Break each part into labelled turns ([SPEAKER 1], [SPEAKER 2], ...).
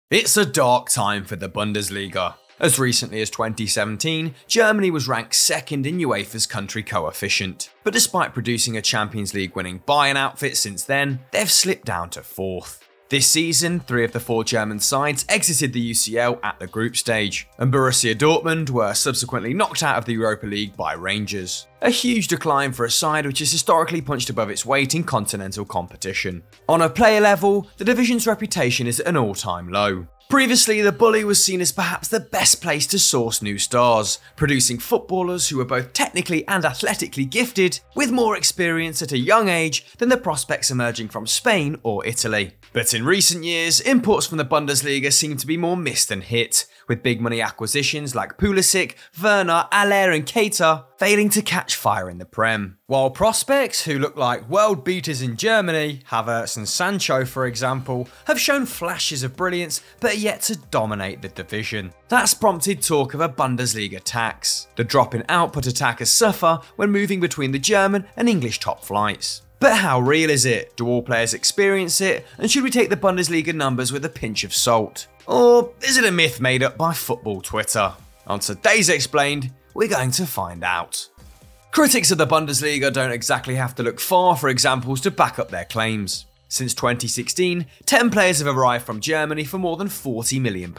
[SPEAKER 1] It's a dark time for the Bundesliga. As recently as 2017, Germany was ranked second in UEFA's country coefficient. But despite producing a Champions League winning Bayern outfit since then, they've slipped down to fourth. This season, 3 of the 4 German sides exited the UCL at the group stage, and Borussia Dortmund were subsequently knocked out of the Europa League by Rangers. A huge decline for a side which has historically punched above its weight in continental competition. On a player level, the division's reputation is at an all-time low. Previously, the BuLi was seen as perhaps the best place to source new stars, producing footballers who were both technically and athletically gifted, with more experience at a young age than the prospects emerging from Spain or Italy. But in recent years, imports from the Bundesliga seem to be more miss than hit, with big money acquisitions like Pulisic, Werner, Havertz and Keita failing to catch fire in the Prem. While prospects who look like world beaters in Germany, Havertz and Sancho for example, have shown flashes of brilliance but are yet to dominate the division. That's prompted talk of a Bundesliga tax. The drop in output attackers suffer when moving between the German and English top flights. But how real is it? Do all players experience it? And should we take the Bundesliga numbers with a pinch of salt? Or is it a myth made up by football Twitter? On today's Explained, we're going to find out. Critics of the Bundesliga don't exactly have to look far for examples to back up their claims. Since 2016, 10 players have arrived from Germany for more than £40 million,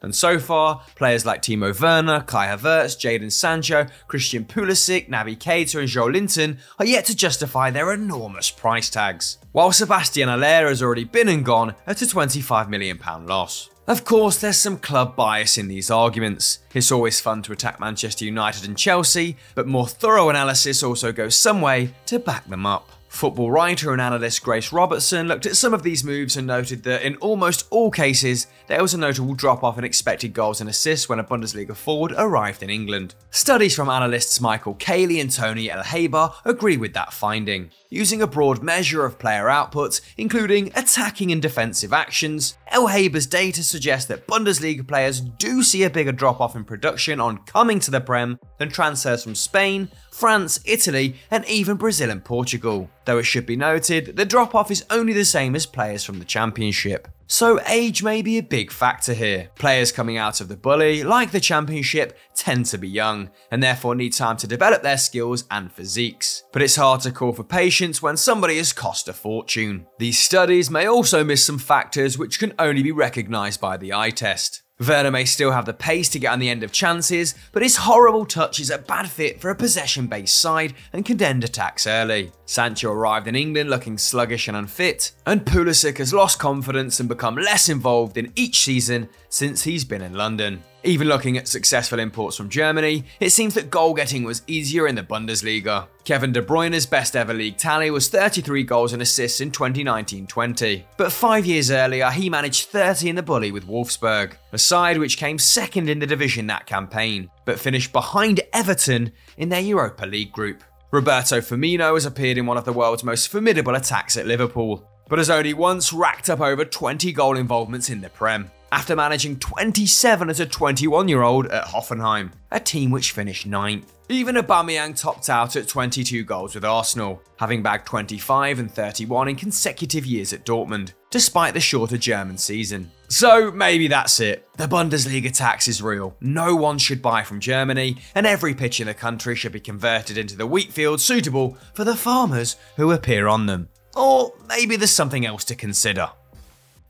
[SPEAKER 1] and so far, players like Timo Werner, Kai Havertz, Jadon Sancho, Christian Pulisic, Naby, Keita and Joelinton are yet to justify their enormous price tags, while Sebastian Haller has already been and gone at a £25 million loss. Of course, there's some club bias in these arguments. It's always fun to attack Manchester United and Chelsea, but more thorough analysis also goes some way to back them up. Football writer and analyst Grace Robertson looked at some of these moves and noted that in almost all cases, there was a notable drop-off in expected goals and assists when a Bundesliga forward arrived in England. Studies from analysts Michael Cayley and Tony Elhaber agree with that finding. Using a broad measure of player output, including attacking and defensive actions, Elhaber's data suggests that Bundesliga players do see a bigger drop-off in production on coming to the Prem than transfers from Spain, France, Italy and even Brazil and Portugal. Though it should be noted, the drop-off is only the same as players from the Championship. So age may be a big factor here. Players coming out of the BuLi, like the Championship, tend to be young, and therefore need time to develop their skills and physiques. But it's hard to call for patience when somebody has cost a fortune. These studies may also miss some factors which can only be recognised by the eye test. Werner may still have the pace to get on the end of chances, but his horrible touch is a bad fit for a possession-based side and can end attacks early. Sancho arrived in England looking sluggish and unfit, and Pulisic has lost confidence and become less involved in each season since he's been in London. Even looking at successful imports from Germany, it seems that goal-getting was easier in the Bundesliga. Kevin De Bruyne's best ever league tally was 33 goals and assists in 2019-20, but 5 years earlier he managed 30 in the BuLi with Wolfsburg, a side which came second in the division that campaign, but finished behind Everton in their Europa League group. Roberto Firmino has appeared in one of the world's most formidable attacks at Liverpool, but has only once racked up over 20 goal involvements in the Prem, after managing 27 as a 21-year-old at Hoffenheim, a team which finished 9th. Even Aubameyang topped out at 22 goals with Arsenal, having bagged 25 and 31 in consecutive years at Dortmund, despite the shorter German season. So maybe that's it. The Bundesliga tax is real. No one should buy from Germany, and every pitch in the country should be converted into the wheat field suitable for the farmers who appear on them. Or maybe there's something else to consider.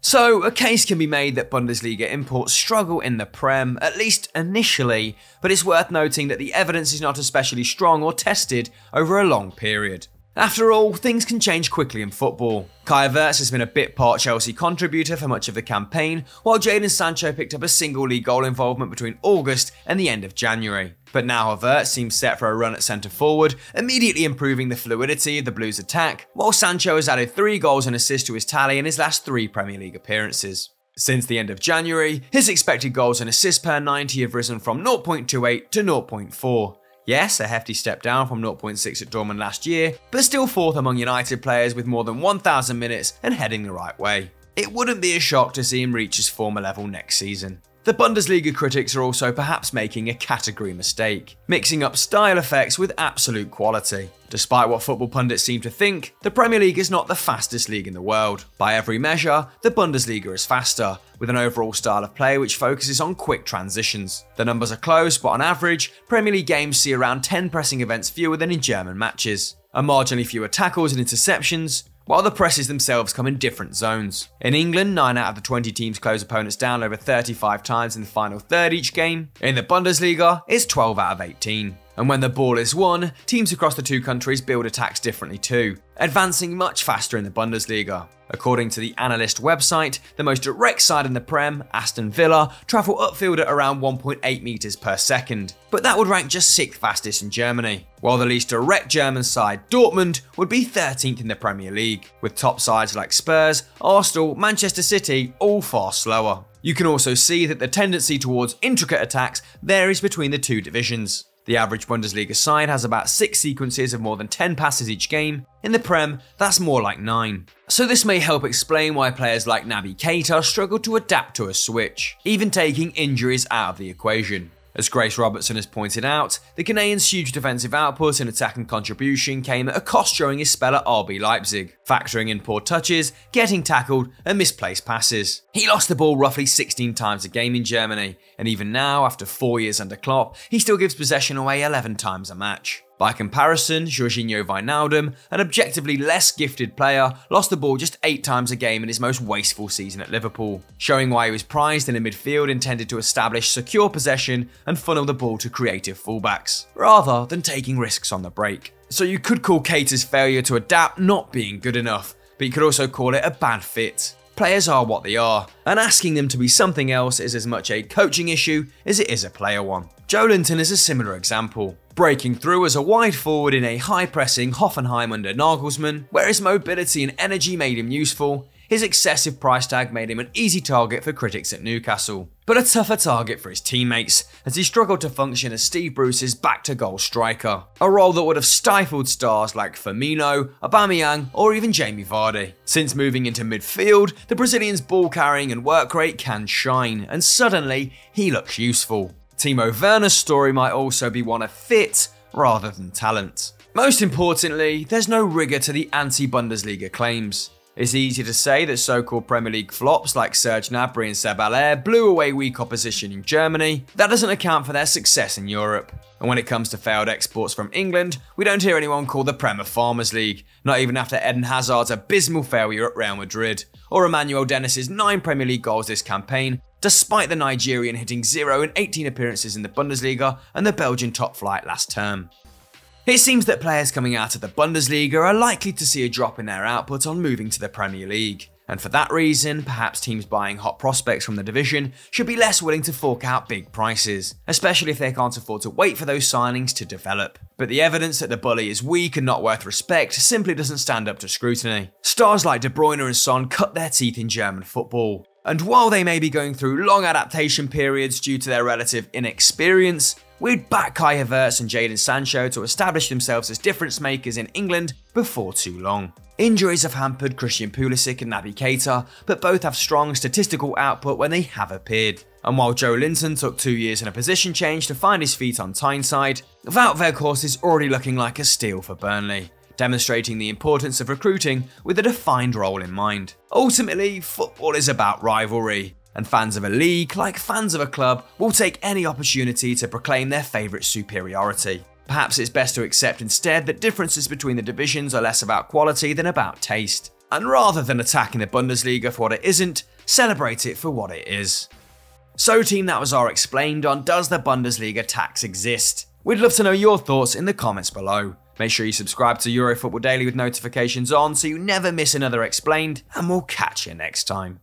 [SPEAKER 1] So, a case can be made that Bundesliga imports struggle in the Prem, at least initially, but it's worth noting that the evidence is not especially strong or tested over a long period. After all, things can change quickly in football. Kai Havertz has been a bit part Chelsea contributor for much of the campaign, while Jadon Sancho picked up a single league goal involvement between August and the end of January. But now Havertz seems set for a run at centre forward, immediately improving the fluidity of the Blues' attack, while Sancho has added 3 goals and assists to his tally in his last 3 Premier League appearances. Since the end of January, his expected goals and assists per 90 have risen from 0.28 to 0.4. Yes, a hefty step down from 0.6 at Dortmund last year, but still 4th among United players with more than 1,000 minutes and heading the right way. It wouldn't be a shock to see him reach his former level next season. The Bundesliga critics are also perhaps making a category mistake, mixing up style effects with absolute quality. Despite what football pundits seem to think, the Premier League is not the fastest league in the world. By every measure, the Bundesliga is faster, with an overall style of play which focuses on quick transitions. The numbers are close, but on average, Premier League games see around 10 pressing events fewer than in German matches, and marginally fewer tackles and interceptions, while the presses themselves come in different zones. In England, 9 out of the 20 teams close opponents down over 35 times in the final third each game. In the Bundesliga, it's 12 out of 18. And when the ball is won, teams across the two countries build attacks differently too, advancing much faster in the Bundesliga. According to the Analyst website, the most direct side in the Prem, Aston Villa, travel upfield at around 1.8 metres per second, but that would rank just 6th fastest in Germany, while the least direct German side, Dortmund, would be 13th in the Premier League, with top sides like Spurs, Arsenal, Manchester City all far slower. You can also see that the tendency towards intricate attacks varies between the two divisions. The average Bundesliga side has about 6 sequences of more than 10 passes each game. In the Prem, that's more like 9. So this may help explain why players like Naby Keita struggle to adapt to a switch, even taking injuries out of the equation. As Grace Robertson has pointed out, the Ghanaian's huge defensive output and attacking contribution came at a cost during his spell at RB Leipzig, factoring in poor touches, getting tackled and misplaced passes. He lost the ball roughly 16 times a game in Germany, and even now, after 4 years under Klopp, he still gives possession away 11 times a match. By comparison, Jorginho Wijnaldum, an objectively less gifted player, lost the ball just 8 times a game in his most wasteful season at Liverpool, showing why he was prized in a midfield intended to establish secure possession and funnel the ball to creative fullbacks, rather than taking risks on the break. So you could call Keita's failure to adapt not being good enough, but you could also call it a bad fit. Players are what they are, and asking them to be something else is as much a coaching issue as it is a player one. Joelinton is a similar example, breaking through as a wide forward in a high-pressing Hoffenheim under Nagelsmann, where his mobility and energy made him useful. His excessive price tag made him an easy target for critics at Newcastle, but a tougher target for his teammates, as he struggled to function as Steve Bruce's back-to-goal striker, a role that would have stifled stars like Firmino, Aubameyang, or even Jamie Vardy. Since moving into midfield, the Brazilian's ball carrying and work rate can shine, and suddenly he looks useful. Timo Werner's story might also be one of fit rather than talent. Most importantly, there's no rigour to the anti-Bundesliga claims. It's easy to say that so-called Premier League flops like Serge Gnabry and Seb Aller blew away weak opposition in Germany. That doesn't account for their success in Europe. And when it comes to failed exports from England, we don't hear anyone call the Prem a Farmers League, not even after Eden Hazard's abysmal failure at Real Madrid, or Emmanuel Dennis's 9 Premier League goals this campaign, despite the Nigerian hitting 0 in 18 appearances in the Bundesliga and the Belgian top flight last term. It seems that players coming out of the Bundesliga are likely to see a drop in their output on moving to the Premier League, and for that reason, perhaps teams buying hot prospects from the division should be less willing to fork out big prices, especially if they can't afford to wait for those signings to develop. But the evidence that the BuLi is weak and not worth respect simply doesn't stand up to scrutiny. Stars like De Bruyne and Son cut their teeth in German football, and while they may be going through long adaptation periods due to their relative inexperience, we'd back Kai Havertz and Jadon Sancho to establish themselves as difference makers in England before too long. Injuries have hampered Christian Pulisic and Naby Keita, but both have strong statistical output when they have appeared. And while Joelinton took 2 years and a position change to find his feet on Tyneside, Wout Weghorst is already looking like a steal for Burnley, demonstrating the importance of recruiting with a defined role in mind. Ultimately, football is about rivalry, and fans of a league, like fans of a club, will take any opportunity to proclaim their favourite superiority. Perhaps it's best to accept instead that differences between the divisions are less about quality than about taste, and rather than attacking the Bundesliga for what it isn't, celebrate it for what it is. So team, that was our Explained on Does the Bundesliga Tax Exist? We'd love to know your thoughts in the comments below. Make sure you subscribe to Eurofootball Daily with notifications on so you never miss another Explained, and we'll catch you next time.